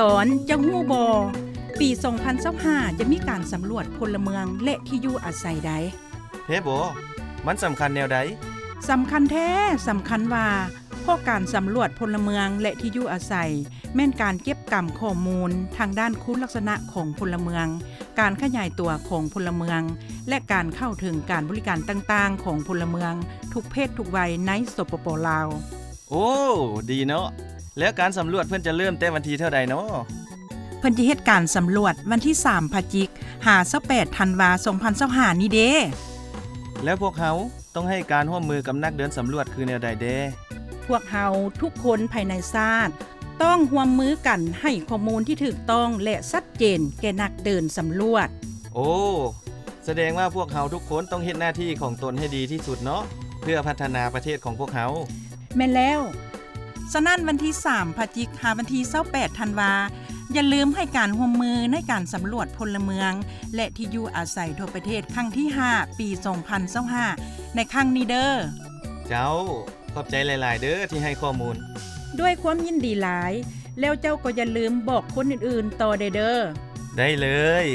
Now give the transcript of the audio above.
2จะฮู้บ่ปี2025จะมีการสำรวจพลเมืองและที่อยู่อาศัยใดเฮ้บ่มันสำคัญแนวใดสำคัญแท้สำคัญว่าเพราะการสำรวจพลเมืองและที่อยู่อาศัยแม่นการเก็บกำข้อมูลทางด้านคุณลักษณะของพลเมืองการขยายตัวของพลเมืองและการเข้าถึงการบริการต่างๆของพลเมืองทุกเพศทุกวัยในสปป.ลาวโอ้ดีเนาะแล้วการสำรวจเพิ่นจะเริ่มแต่วันที่เท่าใดเนาะเพิ่นสิเฮ็ดการสำรวจวันที่3พฤศจิกายน28ธันวาคม2025นี้เด้แล้วพวกเฮาต้องให้การร่วมมือกับนักเดินสำรวจคือแนวใดเด้พวกเฮาทุกคนภายในชาติต้องร่วมมือกันให้ข้อมูลที่ถูกต้องและชัดเจนแก่นักเดินสำรวจโอ้แสดงว่าพวกเฮาทุกคนต้องเฮ็ดหน้าที่ของตนให้ดีที่สุดเนาะเพื่อพัฒนาประเทศของพวกเฮาแม่นแล้วฉะนั้นวันที่3พฤศจิกายนวันที่28ธันวาอย่าลืมให้การร่วมมือในการสำรวจพลเมืองและที่อยู่อาศัยทั่วประเทศครั้งที่5ปี2025ในครั้งนี้เด้อเจ้าขอบใจหลายๆเด้อที่ให้ข้อมูลด้วยความยินดีหลายแล้วเจ้าก็อย่าลืมบอกคนอื่นๆต่อเด้อได้เลย